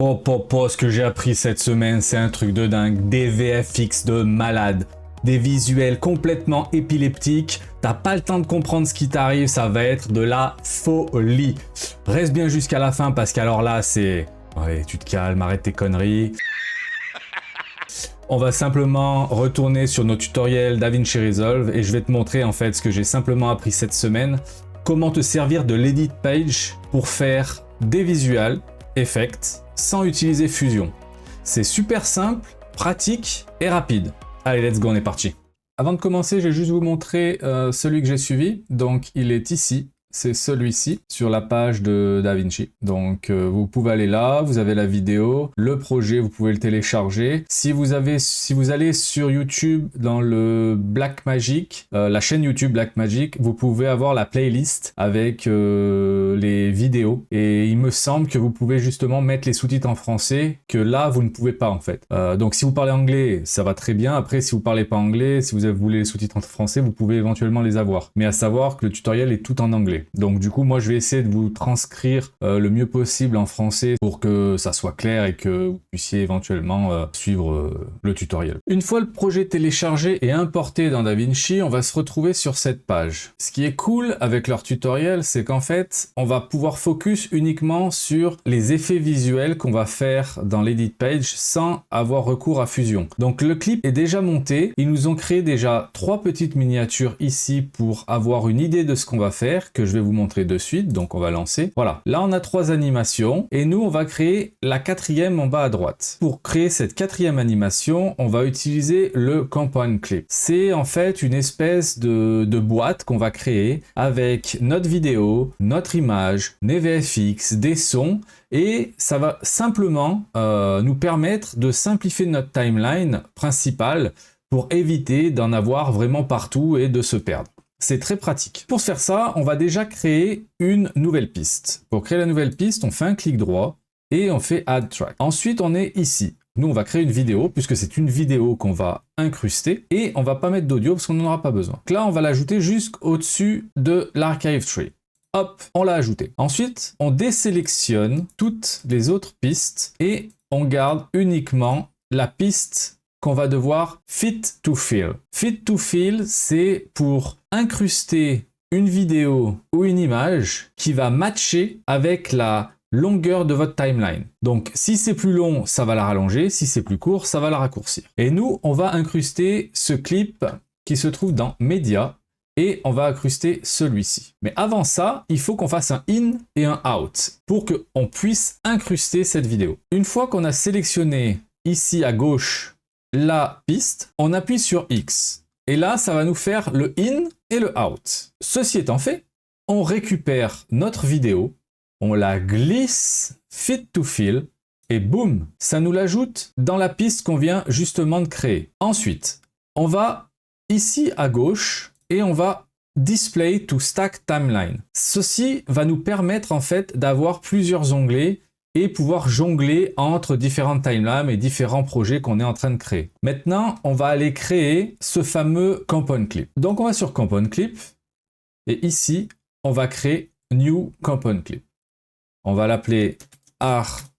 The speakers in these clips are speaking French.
Ce que j'ai appris cette semaine, c'est un truc de dingue. Des VFX de malade. Des visuels complètement épileptiques. T'as pas le temps de comprendre ce qui t'arrive, ça va être de la folie. Reste bien jusqu'à la fin parce qu'alors là, c'est... Ouais, tu te calmes, arrête tes conneries. On va simplement retourner sur nos tutoriels DaVinci Resolve et je vais te montrer en fait ce que j'ai simplement appris cette semaine. Comment te servir de l'edit page pour faire des visuals, effects, sans utiliser Fusion. C'est super simple, pratique et rapide. Allez, let's go, on est parti. Avant de commencer, je vais juste vous montrer celui que j'ai suivi. Donc, il est ici. C'est celui-ci sur la page de DaVinci. Donc vous pouvez aller là, vous avez la vidéo, le projet, vous pouvez le télécharger. Si vous allez sur YouTube dans le Blackmagic, la chaîne YouTube Blackmagic, vous pouvez avoir la playlist avec les vidéos. Et il me semble que vous pouvez justement mettre les sous-titres en français, que là vous ne pouvez pas en fait. Donc si vous parlez anglais, ça va très bien. Après si vous parlez pas anglais, si vous voulez les sous-titres en français, vous pouvez éventuellement les avoir. Mais à savoir que le tutoriel est tout en anglais. Donc du coup, moi je vais essayer de vous transcrire le mieux possible en français pour que ça soit clair et que vous puissiez éventuellement suivre le tutoriel. Une fois le projet téléchargé et importé dans DaVinci, on va se retrouver sur cette page. Ce qui est cool avec leur tutoriel, c'est qu'en fait, on va pouvoir focus uniquement sur les effets visuels qu'on va faire dans l'edit page sans avoir recours à Fusion. Donc le clip est déjà monté. Ils nous ont créé déjà 3 petites miniatures ici pour avoir une idée de ce qu'on va faire, que je vais vous montrer de suite. Donc on va lancer. Voilà, là on a 3 animations et nous on va créer la 4e en bas à droite. Pour créer cette 4e animation, on va utiliser le Compound Clip. C'est en fait une espèce de boîte qu'on va créer avec notre vidéo, notre image, des VFX, des sons, et ça va simplement nous permettre de simplifier notre timeline principale pour éviter d'en avoir vraiment partout et de se perdre. C'est très pratique. Pour faire ça, on va déjà créer une nouvelle piste. Pour créer la nouvelle piste, on fait un clic droit et on fait Add Track. Ensuite, on est ici. Nous, on va créer une vidéo puisque c'est une vidéo qu'on va incruster et on va pas mettre d'audio parce qu'on n'en aura pas besoin. Donc là, on va l'ajouter jusqu'au-dessus de l'archive tree. Hop, on l'a ajouté. Ensuite, on désélectionne toutes les autres pistes et on garde uniquement la piste qu'on va devoir fit to fill. Fit to fill, c'est pour incruster une vidéo ou une image qui va matcher avec la longueur de votre timeline. Donc si c'est plus long, ça va la rallonger, si c'est plus court, ça va la raccourcir. Et nous, on va incruster ce clip qui se trouve dans Média et on va incruster celui-ci. Mais avant ça, il faut qu'on fasse un in et un out pour qu'on puisse incruster cette vidéo. Une fois qu'on a sélectionné ici à gauche la piste, on appuie sur X. Et là, ça va nous faire le in et le out. Ceci étant fait, on récupère notre vidéo, on la glisse fit to fill et boum, ça nous l'ajoute dans la piste qu'on vient justement de créer. Ensuite, on va ici à gauche et on va display to stack timeline. Ceci va nous permettre en fait d'avoir plusieurs onglets et pouvoir jongler entre différentes timelines et différents projets qu'on est en train de créer. Maintenant, on va aller créer ce fameux Compound Clip. Donc, on va sur Compound Clip et ici, on va créer New Compound Clip. On va l'appeler Archive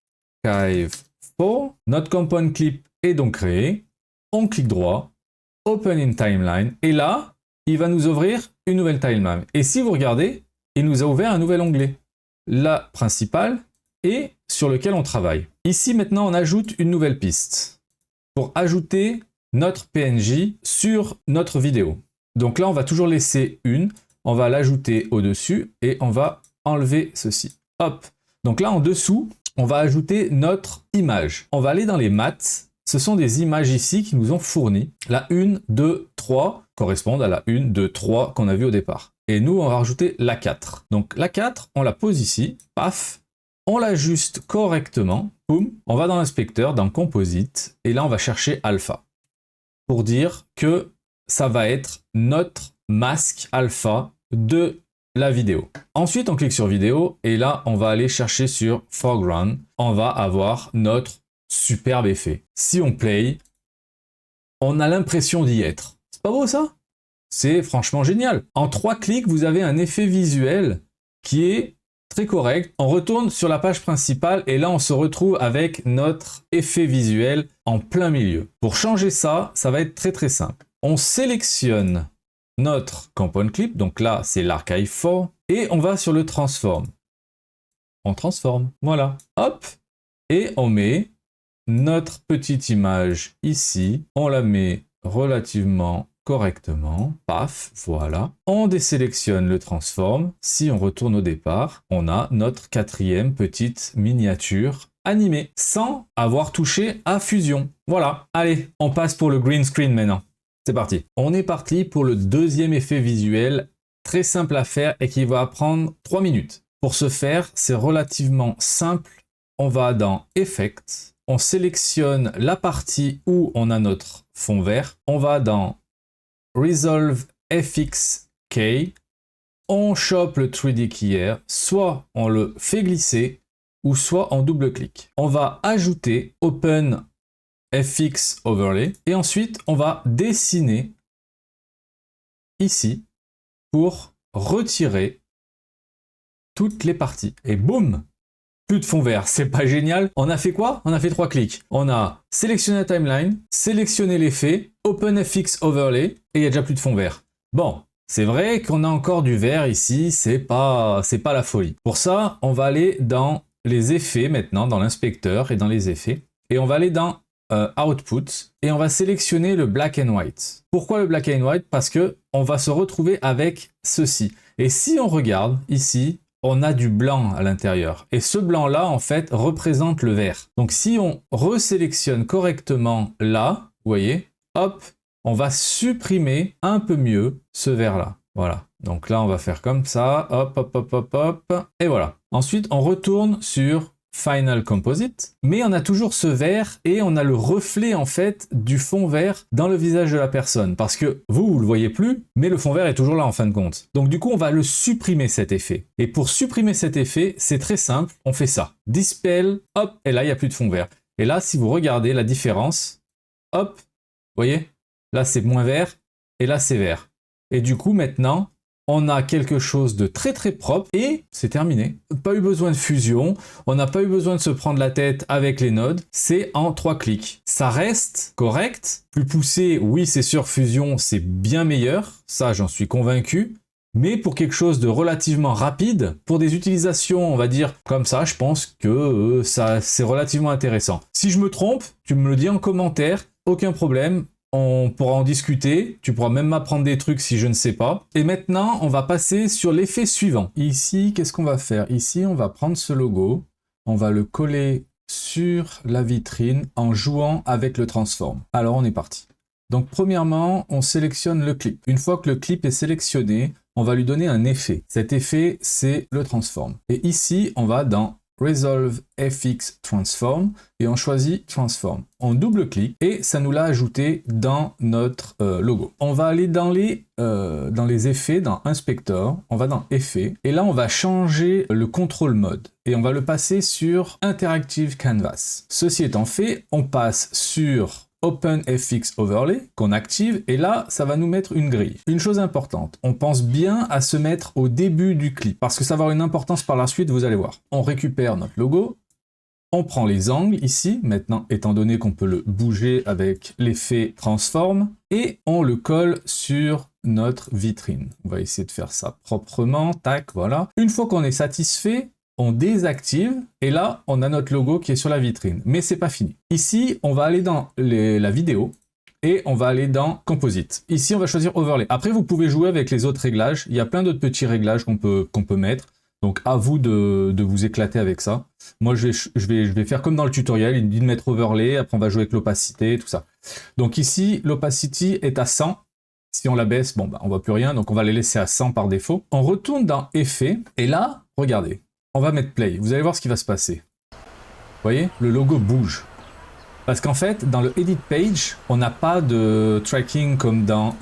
4. Notre Compound Clip est donc créé. On clique droit, Open in Timeline et là, il va nous ouvrir une nouvelle timeline. Et si vous regardez, il nous a ouvert un nouvel onglet. La principale et sur lequel on travaille. Ici maintenant on ajoute une nouvelle piste pour ajouter notre PNJ sur notre vidéo. Donc là on va toujours laisser une, on va l'ajouter au-dessus et on va enlever ceci. Hop. Donc là en dessous on va ajouter notre image. On va aller dans les maths, ce sont des images ici qui nous ont fourni. La 1, 2, 3 correspondent à la 1, 2, 3 qu'on a vu au départ. Et nous on va rajouter la 4. Donc la 4 on la pose ici, paf. On l'ajuste correctement, boum, on va dans l'inspecteur, dans Composite, et là on va chercher Alpha, pour dire que ça va être notre masque alpha de la vidéo. Ensuite on clique sur vidéo, et là on va aller chercher sur Foreground, on va avoir notre superbe effet. Si on play, on a l'impression d'y être. C'est pas beau ça? C'est franchement génial. En 3 clics, vous avez un effet visuel qui est très correct. On retourne sur la page principale et là on se retrouve avec notre effet visuel en plein milieu. Pour changer ça, ça va être très simple. On sélectionne notre compound clip, donc là c'est l'archive for, et on va sur le transform. On transforme, voilà, hop, et on met notre petite image ici, on la met relativement correctement, paf, voilà. On désélectionne le transform, si on retourne au départ, on a notre quatrième petite miniature animée, sans avoir touché à Fusion. Voilà, allez, on passe pour le green screen maintenant. C'est parti. On est parti pour le deuxième effet visuel, très simple à faire et qui va prendre 3 minutes. Pour ce faire, c'est relativement simple. On va dans Effect, on sélectionne la partie où on a notre fond vert. On va dans Resolve FX Key, on chope le 3D Keyer, soit on le fait glisser, ou soit on double-clique. On va ajouter Open FX Overlay, et ensuite on va dessiner ici pour retirer toutes les parties. Et boum! Plus de fond vert, c'est pas génial. On a fait quoi? On a fait 3 clics. On a sélectionné la timeline, sélectionné l'effet, Open FX Overlay, et il n'y a déjà plus de fond vert. Bon, c'est vrai qu'on a encore du vert ici, c'est pas la folie. Pour ça, on va aller dans les effets maintenant, dans l'inspecteur et dans les effets, et on va aller dans Output, et on va sélectionner le Black and White. Pourquoi le Black and White? Parce que on va se retrouver avec ceci. Et si on regarde ici, on a du blanc à l'intérieur. Et ce blanc-là, en fait, représente le vert. Donc, si on resélectionne correctement là, vous voyez, hop, on va supprimer un peu mieux ce vert-là. Voilà. Donc là, on va faire comme ça, hop, hop, hop, hop, hop, et voilà. Ensuite, on retourne sur Final Composite, mais on a toujours ce vert et on a le reflet en fait du fond vert dans le visage de la personne parce que vous le voyez plus, mais le fond vert est toujours là en fin de compte. Donc du coup, on va le supprimer cet effet. Et pour supprimer cet effet, c'est très simple, on fait ça. Dispel, hop, et là, il n'y a plus de fond vert. Et là, si vous regardez la différence, hop, vous voyez, là, c'est moins vert et là, c'est vert. Et du coup, maintenant, on a quelque chose de très propre et c'est terminé. Pas eu besoin de fusion, on n'a pas eu besoin de se prendre la tête avec les nodes, c'est en 3 clics. Ça reste correct, plus poussé, oui c'est sûr, fusion c'est bien meilleur, ça j'en suis convaincu, mais pour quelque chose de relativement rapide, pour des utilisations on va dire comme ça, je pense que ça c'est relativement intéressant. Si je me trompe, tu me le dis en commentaire, aucun problème. On pourra en discuter, tu pourras même m'apprendre des trucs si je ne sais pas. Et maintenant, on va passer sur l'effet suivant. Ici, qu'est-ce qu'on va faire? Ici, on va prendre ce logo, on va le coller sur la vitrine en jouant avec le transform. Alors, on est parti. Donc, premièrement, on sélectionne le clip. Une fois que le clip est sélectionné, on va lui donner un effet. Cet effet, c'est le transform. Et ici, on va dans Resolve FX Transform et on choisit Transform. On double-clique et ça nous l'a ajouté dans notre logo. On va aller dans les effets, dans Inspector, on va dans Effets et là on va changer le Control Mode et on va le passer sur Interactive Canvas. Ceci étant fait, on passe sur Open FX Overlay qu'on active et là ça va nous mettre une grille. Une chose importante, on pense bien à se mettre au début du clip parce que ça va avoir une importance par la suite, vous allez voir. On récupère notre logo, on prend les angles ici, maintenant étant donné qu'on peut le bouger avec l'effet Transform et on le colle sur notre vitrine. On va essayer de faire ça proprement, tac, voilà. Une fois qu'on est satisfait, on désactive et là on a notre logo qui est sur la vitrine, mais c'est pas fini. Ici on va aller dans la vidéo et on va aller dans Composite. Ici on va choisir Overlay. Après vous pouvez jouer avec les autres réglages, il y a plein d'autres petits réglages qu'on peut mettre, donc à vous de vous éclater avec ça. Moi je vais faire comme dans le tutoriel, il dit de mettre Overlay, après on va jouer avec l'opacité, tout ça. Donc ici l'opacity est à 100. Si on la baisse, bon bah on voit plus rien, donc on va les laisser à 100 par défaut. On retourne dans Effets et là, regardez. On va mettre play, vous allez voir ce qui va se passer. Vous voyez, le logo bouge. Parce qu'en fait, dans le edit page, on n'a pas de tracking comme dans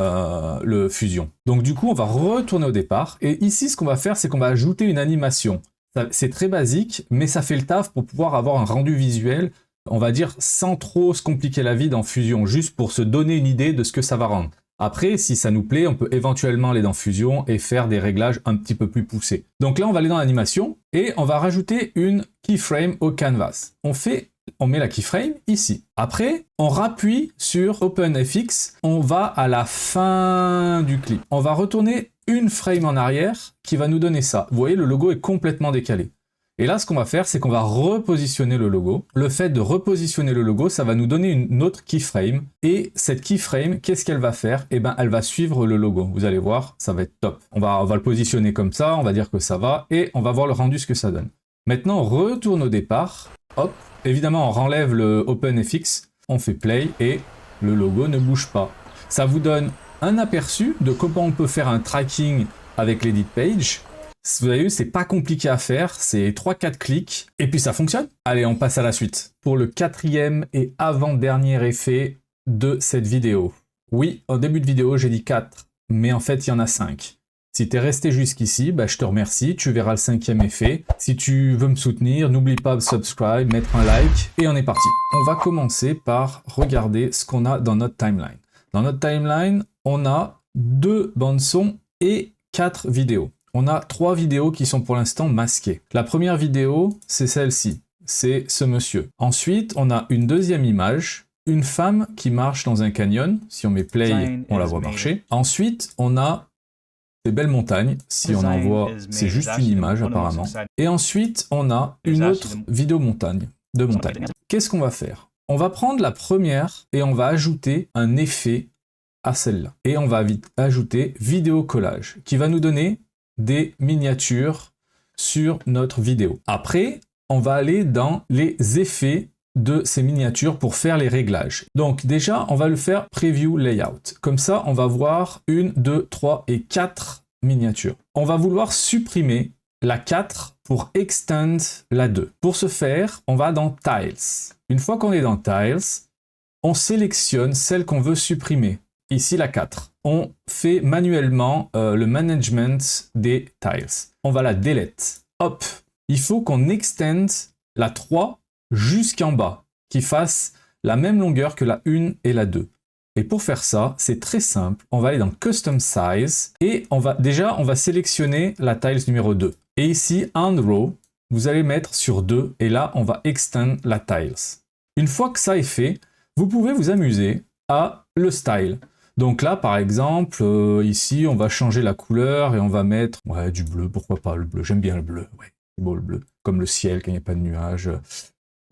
le Fusion. Donc du coup, on va retourner au départ. Et ici, ce qu'on va faire, c'est qu'on va ajouter une animation. C'est très basique, mais ça fait le taf pour pouvoir avoir un rendu visuel, on va dire, sans trop se compliquer la vie dans Fusion, juste pour se donner une idée de ce que ça va rendre. Après, si ça nous plaît, on peut éventuellement aller dans Fusion et faire des réglages un petit peu plus poussés. Donc là, on va aller dans l'animation et on va rajouter une keyframe au canvas. On met la keyframe ici. Après, on rappuie sur OpenFX. On va à la fin du clip. On va retourner une frame en arrière qui va nous donner ça. Vous voyez, le logo est complètement décalé. Et là, ce qu'on va faire, c'est qu'on va repositionner le logo. Le fait de repositionner le logo, ça va nous donner une autre keyframe. Et cette keyframe, qu'est-ce qu'elle va faire? Eh ben, elle va suivre le logo. Vous allez voir, ça va être top. On va le positionner comme ça, on va dire que ça va, et on va voir le rendu, ce que ça donne. Maintenant, on retourne au départ. Hop. Évidemment, on renlève le OpenFX, on fait play, et le logo ne bouge pas. Ça vous donne un aperçu de comment on peut faire un tracking avec l'edit page. Vous avez vu, c'est pas compliqué à faire, c'est 3-4 clics, et puis ça fonctionne. Allez, on passe à la suite. Pour le quatrième et avant-dernier effet de cette vidéo. Oui, en début de vidéo, j'ai dit 4, mais en fait, il y en a 5. Si tu es resté jusqu'ici, bah, je te remercie, tu verras le 5e effet. Si tu veux me soutenir, n'oublie pas de subscribe, mettre un like, et on est parti. On va commencer par regarder ce qu'on a dans notre timeline. Dans notre timeline, on a 2 bandes son et 4 vidéos. On a 3 vidéos qui sont pour l'instant masquées. La première vidéo, c'est celle-ci. C'est ce monsieur. Ensuite, on a une deuxième image, une femme qui marche dans un canyon. Si on met play, on la voit marcher. Ensuite, on a des belles montagnes. Si on en voit, c'est juste une image apparemment. Et ensuite, on a une autre vidéo de montagne. Qu'est-ce qu'on va faire? On va prendre la première et on va ajouter un effet à celle-là. Et on va ajouter vidéo collage qui va nous donner des miniatures sur notre vidéo. Après, on va aller dans les effets de ces miniatures pour faire les réglages. Donc déjà, on va le faire preview layout. Comme ça, on va voir 1, 2, 3 et 4 miniatures. On va vouloir supprimer la 4 pour extend la 2. Pour ce faire, on va dans Tiles. Une fois qu'on est dans Tiles, on sélectionne celle qu'on veut supprimer. Ici, la 4. On fait manuellement le management des tiles. On va la delete. Hop. Il faut qu'on extend la 3 jusqu'en bas, qui fasse la même longueur que la 1 et la 2. Et pour faire ça, c'est très simple. On va aller dans Custom Size et on va sélectionner la tiles numéro 2. Et ici, on row, vous allez mettre sur 2 et là, on va extend la tiles. Une fois que ça est fait, vous pouvez vous amuser à le style. Donc là, par exemple, ici, on va changer la couleur et on va mettre du bleu, pourquoi pas le bleu, j'aime bien le bleu, ouais, c'est beau le bleu, comme le ciel quand il n'y a pas de nuages.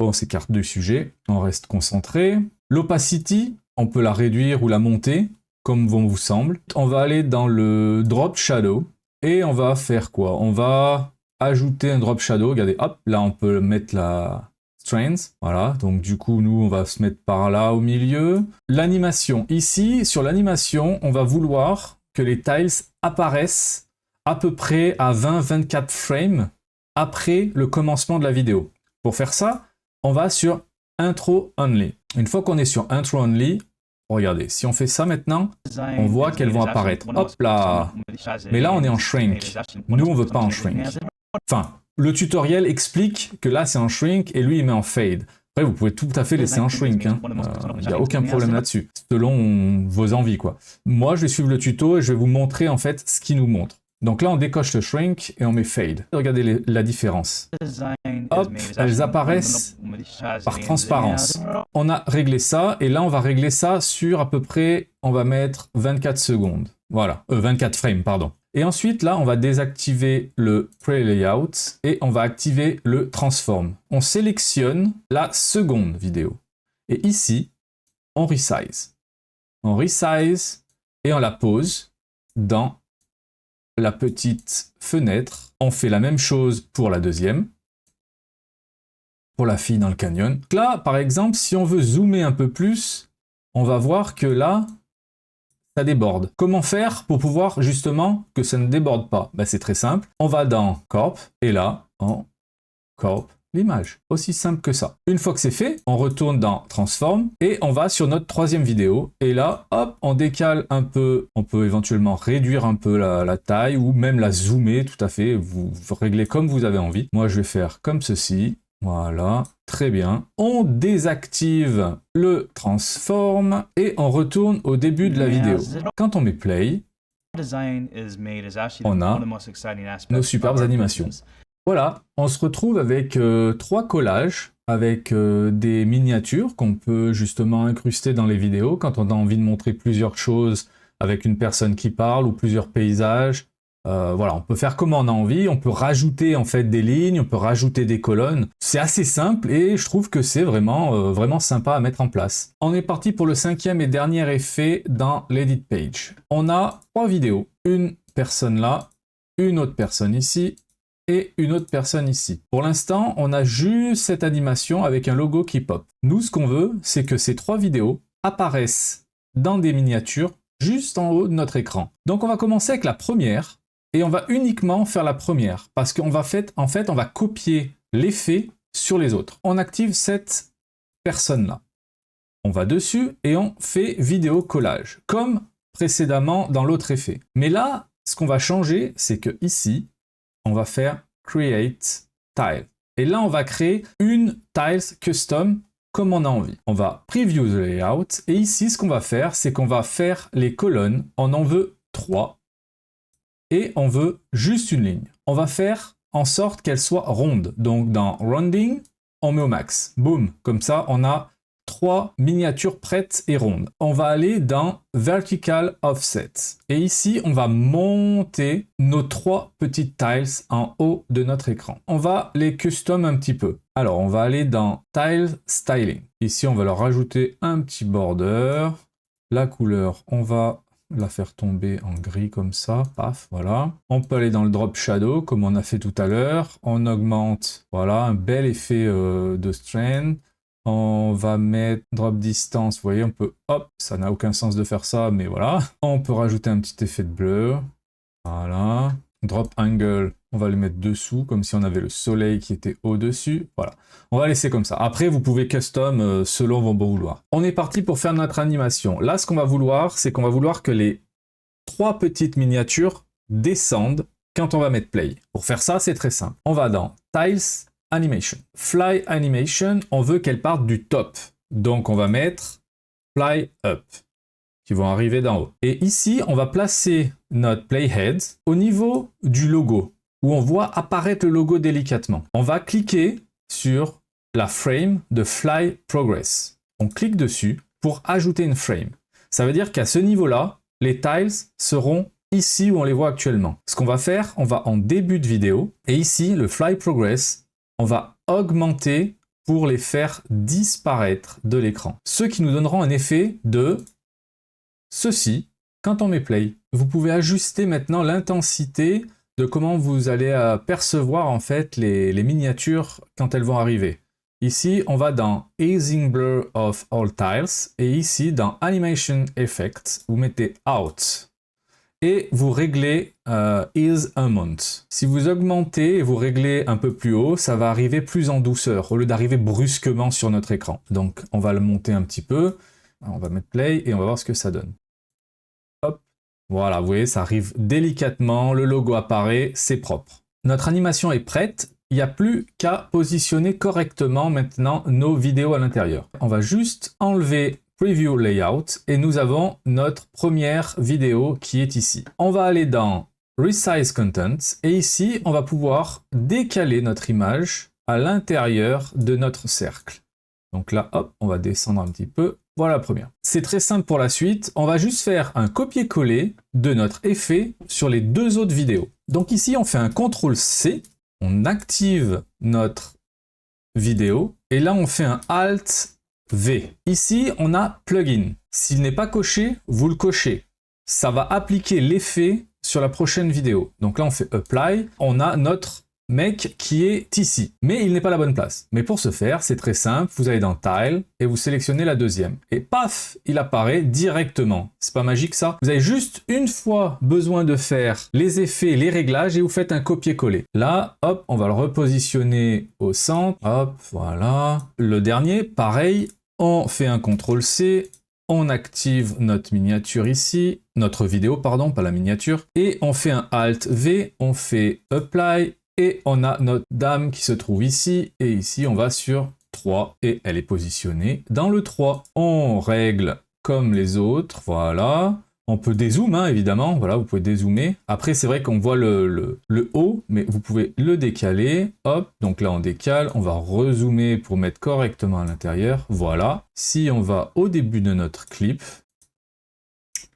On s'écarte du sujet, on reste concentré. L'opacity, on peut la réduire ou la monter, comme bon vous semble. On va aller dans le drop shadow et on va faire quoi? On va ajouter un drop shadow, regardez, hop, là on peut mettre la strength, voilà, donc du coup nous on va se mettre par là au milieu. L'animation, ici sur l'animation on va vouloir que les tiles apparaissent à peu près à 20-24 frames après le commencement de la vidéo. Pour faire ça, on va sur Intro Only. Une fois qu'on est sur Intro Only, regardez, si on fait ça maintenant, on voit qu'elles vont apparaître. Hop là! Mais là on est en shrink. Nous on veut pas en shrink. Enfin, le tutoriel explique que là c'est en shrink et lui il met en fade. Après vous pouvez tout à fait laisser en shrink, hein. Il n'y a aucun problème là-dessus, selon vos envies quoi. Moi je vais suivre le tuto et je vais vous montrer en fait ce qu'il nous montre. Donc là on décoche le shrink et on met fade. Regardez la différence. Hop, elles apparaissent par transparence. On a réglé ça et là on va régler ça sur à peu près, on va mettre 24 secondes. Voilà, 24 frames pardon. Et ensuite, là, on va désactiver le Pre-Layout et on va activer le Transform. On sélectionne la seconde vidéo. Et ici, on resize. On resize et on la pose dans la petite fenêtre. On fait la même chose pour la deuxième. Pour la fille dans le canyon. Là, par exemple, si on veut zoomer un peu plus, on va voir que là, ça déborde. Comment faire pour pouvoir justement que ça ne déborde pas? Ben, c'est très simple. On va dans Corp et là, on Corp l'image. Aussi simple que ça. Une fois que c'est fait, on retourne dans Transform et on va sur notre troisième vidéo. Et là, hop, on décale un peu. On peut éventuellement réduire un peu la taille ou même la zoomer tout à fait. Vous réglez comme vous avez envie. Moi, je vais faire comme ceci. Voilà, très bien. On désactive le transform et on retourne au début de la vidéo. Quand on met play, on a nos superbes animations. Voilà, on se retrouve avec 3 collages, avec des miniatures qu'on peut justement incruster dans les vidéos quand on a envie de montrer plusieurs choses avec une personne qui parle ou plusieurs paysages. Voilà, on peut faire comme on a envie, on peut rajouter en fait des lignes, on peut rajouter des colonnes. C'est assez simple et je trouve que c'est vraiment sympa à mettre en place. On est parti pour le 5e et dernier effet dans l'edit page. On a 3 vidéos, une personne là, une autre personne ici et une autre personne ici. Pour l'instant, on a juste cette animation avec un logo qui pop. Nous, ce qu'on veut, c'est que ces 3 vidéos apparaissent dans des miniatures juste en haut de notre écran. Donc on va commencer avec la première. Et on va uniquement faire la première, parce qu'en fait, on va copier l'effet sur les autres. On active cette personne-là. On va dessus et on fait vidéo collage, comme précédemment dans l'autre effet. Mais là, ce qu'on va changer, c'est que ici, on va faire Create Tile. Et là, on va créer une Tiles Custom comme on a envie. On va Preview the Layout. Et ici, ce qu'on va faire, c'est qu'on va faire les colonnes. On en veut 3. Et on veut juste une ligne. On va faire en sorte qu'elle soit ronde. Donc dans Rounding, on met au max. Boum, comme ça on a 3 miniatures prêtes et rondes. On va aller dans Vertical Offset. Et ici, on va monter nos 3 petites tiles en haut de notre écran. On va les custom un petit peu. Alors, on va aller dans Tile Styling. Ici, on va leur rajouter un petit border. La couleur, on va la faire tomber en gris comme ça, paf, voilà. On peut aller dans le drop shadow comme on a fait tout à l'heure. On augmente, voilà, un bel effet de strand. On va mettre drop distance, vous voyez, on peut, hop, ça n'a aucun sens de faire ça, mais voilà. On peut rajouter un petit effet de blur, voilà. Drop angle, on va le mettre dessous, comme si on avait le soleil qui était au-dessus, voilà. On va laisser comme ça. Après, vous pouvez custom selon vos bons vouloirs. On est parti pour faire notre animation. Là, ce qu'on va vouloir, c'est qu'on va vouloir que les 3 petites miniatures descendent quand on va mettre play. Pour faire ça, c'est très simple. On va dans Tiles, Animation. Fly Animation, on veut qu'elle parte du top. Donc, on va mettre Fly Up, qui vont arriver d'en haut. Et ici, on va placer notre playhead au niveau du logo, où on voit apparaître le logo délicatement. On va cliquer sur la frame de Fly Progress. On clique dessus pour ajouter une frame. Ça veut dire qu'à ce niveau-là, les tiles seront ici où on les voit actuellement. Ce qu'on va faire, on va en début de vidéo, et ici, le Fly Progress, on va augmenter pour les faire disparaître de l'écran. Ce qui nous donneront un effet de ceci quand on met play. Vous pouvez ajuster maintenant l'intensité de comment vous allez percevoir en fait les miniatures quand elles vont arriver. Ici, on va dans Easing Blur of All Tiles et ici dans Animation Effects, vous mettez Out. Et vous réglez Ease Amount. Si vous augmentez et vous réglez un peu plus haut, ça va arriver plus en douceur, au lieu d'arriver brusquement sur notre écran. Donc on va le monter un petit peu, on va mettre play et on va voir ce que ça donne. Hop, voilà, vous voyez, ça arrive délicatement, le logo apparaît, c'est propre. Notre animation est prête, il n'y a plus qu'à positionner correctement maintenant nos vidéos à l'intérieur. On va juste enlever Preview Layout et nous avons notre première vidéo qui est ici. On va aller dans Resize Content et ici on va pouvoir décaler notre image à l'intérieur de notre cercle. Donc là, hop, on va descendre un petit peu. Voilà la première. C'est très simple pour la suite. On va juste faire un copier-coller de notre effet sur les 2 autres vidéos. Donc ici, on fait un CTRL-C, on active notre vidéo et là, on fait un Alt-V. Ici, on a Plugin. S'il n'est pas coché, vous le cochez. Ça va appliquer l'effet sur la prochaine vidéo. Donc là, on fait Apply. On a notre mec qui est ici. Mais il n'est pas à la bonne place. Mais pour ce faire, c'est très simple. Vous allez dans Tile et vous sélectionnez la deuxième. Et paf, il apparaît directement. C'est pas magique ça? Vous avez juste une fois besoin de faire les effets, les réglages et vous faites un copier-coller. Là, hop, on va le repositionner au centre. Hop, voilà. Le dernier, pareil, on fait un CTRL-C. On active notre miniature ici, notre vidéo, pardon, pas la miniature, et on fait un Alt-V, on fait Apply, Et on a notre dame qui se trouve ici, et ici on va sur 3, et elle est positionnée dans le 3. On règle comme les autres, voilà. On peut dézoomer, hein, évidemment, voilà, vous pouvez dézoomer. Après, c'est vrai qu'on voit le haut, mais vous pouvez le décaler. Hop, donc là, on décale. On va rezoomer pour mettre correctement à l'intérieur. Voilà. Si on va au début de notre clip...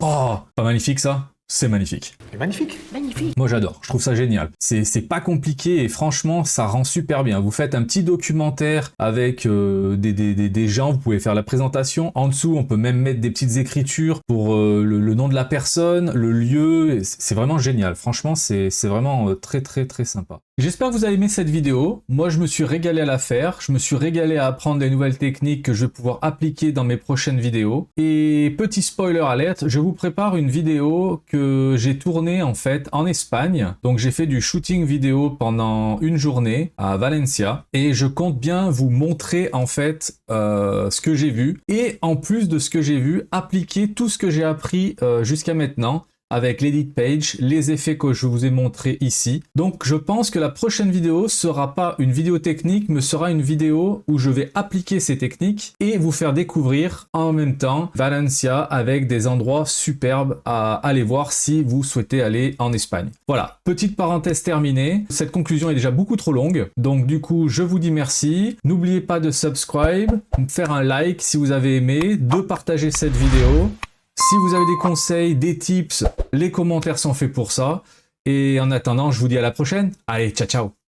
Oh, pas magnifique, ça? C'est magnifique. C'est magnifique. Magnifique. Moi j'adore, je trouve ça génial. C'est pas compliqué et franchement ça rend super bien. Vous faites un petit documentaire avec des gens, vous pouvez faire la présentation. En dessous on peut même mettre des petites écritures pour le nom de la personne, le lieu. C'est vraiment génial, franchement c'est vraiment très sympa. J'espère que vous avez aimé cette vidéo. Moi je me suis régalé à la faire, je me suis régalé à apprendre des nouvelles techniques que je vais pouvoir appliquer dans mes prochaines vidéos. Et petit spoiler alert, je vous prépare une vidéo que j'ai tournée en fait en Espagne. Donc j'ai fait du shooting vidéo pendant une journée à Valencia et je compte bien vous montrer en fait ce que j'ai vu et en plus de ce que j'ai vu, appliquer tout ce que j'ai appris jusqu'à maintenant avec l'edit page, les effets que je vous ai montrés ici. Donc je pense que la prochaine vidéo sera pas une vidéo technique, mais sera une vidéo où je vais appliquer ces techniques et vous faire découvrir en même temps Valencia avec des endroits superbes à aller voir si vous souhaitez aller en Espagne. Voilà, petite parenthèse terminée. Cette conclusion est déjà beaucoup trop longue, donc du coup je vous dis merci. N'oubliez pas de subscribe, de faire un like si vous avez aimé, de partager cette vidéo. Si vous avez des conseils, des tips, les commentaires sont faits pour ça. Et en attendant, je vous dis à la prochaine. Allez, ciao ciao!